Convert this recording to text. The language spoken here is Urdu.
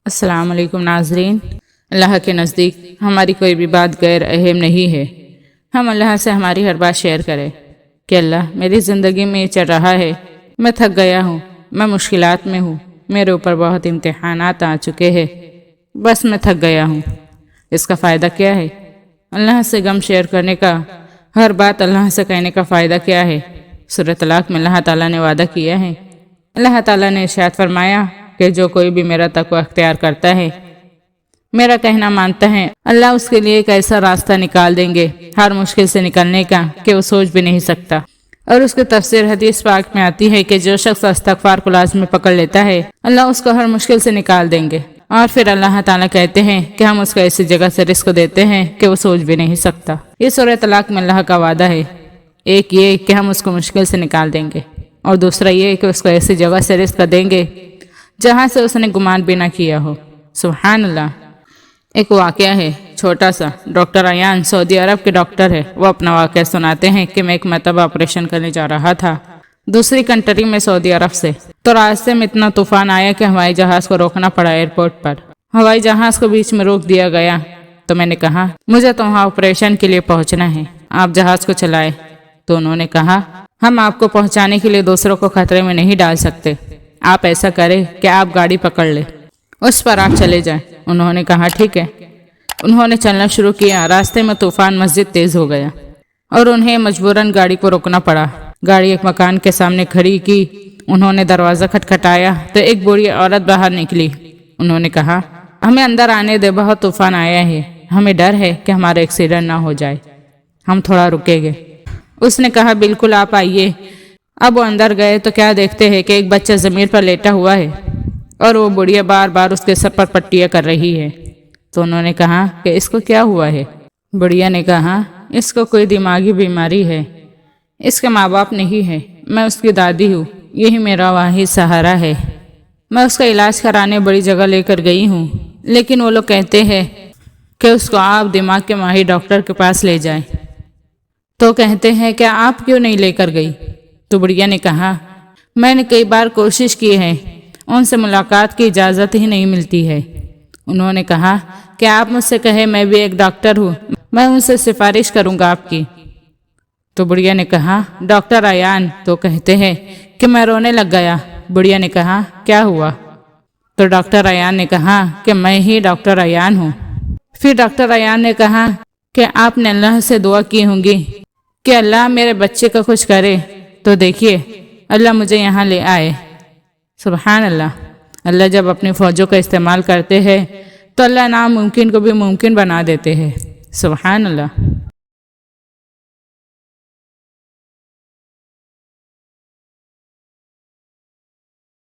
السلام علیکم ناظرین۔ اللہ کے نزدیک ہماری کوئی بھی بات غیر اہم نہیں ہے۔ ہم اللہ سے ہماری ہر بات شیئر کریں کہ اللہ میری زندگی میں یہ چل رہا ہے، میں تھک گیا ہوں، میں مشکلات میں ہوں، میرے اوپر بہت امتحانات آ چکے ہیں، بس میں تھک گیا ہوں۔ اس کا فائدہ کیا ہے؟ اللہ سے غم شیئر کرنے کا، ہر بات اللہ سے کہنے کا فائدہ کیا ہے؟ سورۃ طلاق میں اللہ تعالیٰ نے وعدہ کیا ہے، اللہ تعالیٰ نے ارشاد فرمایا کہ جو کوئی بھی میرا تقوی اختیار کرتا ہے، میرا کہنا مانتا ہے، اللہ اس کے لیے ایک ایسا راستہ نکال دیں گے ہر مشکل سے نکلنے کا کہ وہ سوچ بھی نہیں سکتا۔ اور اس کی تفسیر حدیث پاک میں آتی ہے کہ جو شخص استغفار کو لازمی پکڑ لیتا ہے، اللہ اس کو ہر مشکل سے نکال دیں گے۔ اور پھر اللہ تعالیٰ کہتے ہیں کہ ہم اس کو ایسی جگہ سے رزق دیتے ہیں کہ وہ سوچ بھی نہیں سکتا۔ یہ سورۃ طلاق میں اللہ کا وعدہ ہے، ایک یہ کہ ہم اس کو مشکل سے نکال دیں گے، اور دوسرا یہ کہ اس کو ایسی جگہ سے رزق دیں گے جہاں سے اس نے گمان بھی نہ کیا ہو۔ سبحان اللہ۔ ایک واقعہ ہے چھوٹا سا۔ ڈاکٹر ایان سعودی عرب کے ڈاکٹر ہے۔ وہ اپنا واقعہ سناتے ہیں کہ میں ایک مرتبہ آپریشن کرنے جا رہا تھا دوسری کنٹری میں سعودی عرب سے، تو راستے میں اتنا طوفان آیا کہ ہوائی جہاز کو روکنا پڑا ایئرپورٹ پر۔ ہوائی جہاز کو بیچ میں روک دیا گیا تو میں نے کہا مجھے تو وہاں آپریشن کے لیے پہنچنا ہے، آپ جہاز کو چلائے۔ تو انہوں نے کہا ہم آپ کو پہنچانے کے لیے دوسروں کو خطرے میں نہیں ڈال سکتے، آپ ایسا کریں کہ آپ گاڑی پکڑ لیں، اس پر آپ چلے جائیں۔ انہوں نے کہا ٹھیک ہے۔ انہوں نے چلنا شروع کیا۔ راستے میں طوفان مزید تیز ہو گیا اور انہیں مجبوراً گاڑی کو روکنا پڑا۔ گاڑی ایک مکان کے سامنے کھڑی کی۔ انہوں نے دروازہ کھٹکھٹایا تو ایک بوڑھی عورت باہر نکلی۔ انہوں نے کہا ہمیں اندر آنے دے، بہت طوفان آیا ہے، ہمیں ڈر ہے کہ ہمارا ایکسیڈنٹ نہ ہو جائے، ہم تھوڑا رکیں گے۔ اس نے کہا بالکل آپ آئیے۔ اب وہ اندر گئے تو کیا دیکھتے ہیں کہ ایک بچہ زمین پر لیٹا ہوا ہے اور وہ بڑھیا بار بار اس کے سر پر پٹیاں کر رہی ہے۔ تو انہوں نے کہا کہ اس کو کیا ہوا ہے؟ بڑھیا نے کہا اس کو کوئی دماغی بیماری ہے، اس کے ماں باپ نہیں ہے، میں اس کی دادی ہوں، یہی میرا واحد سہارا ہے۔ میں اس کا علاج کرانے بڑی جگہ لے کر گئی ہوں، لیکن وہ لوگ کہتے ہیں کہ اس کو آپ دماغ کے ماہر ڈاکٹر کے پاس لے جائیں۔ تو کہتے ہیں کہ آپ کیوں نہیں لے کر گئی؟ تو بڑھیا نے کہا میں نے کئی بار کوشش کی ہے، ان سے ملاقات کی اجازت ہی نہیں ملتی ہے۔ انہوں نے کہا کہ آپ مجھ سے کہیں میں بھی ایک ڈاکٹر ہوں، میں ان سے سفارش کروں گا آپ کی۔ تو بڑھیا نے کہا ڈاکٹر ایان؟ تو کہتے ہیں کہ میں رونے لگ گیا۔ بڑھیا نے کہا کیا ہوا؟ تو ڈاکٹر ایان نے کہا کہ میں ہی ڈاکٹر ایان ہوں۔ پھر ڈاکٹر ایان نے کہا کہ آپ نے اللہ سے دعا کی ہوں گی کہ اللہ میرے بچے کا کچھ کرے، تو دیکھیے اللہ مجھے یہاں لے آئے۔ سبحان اللہ۔ اللہ جب اپنی فوجوں کا استعمال کرتے ہیں تو اللہ ناممکن کو بھی ممکن بنا دیتے ہیں۔ سبحان اللہ۔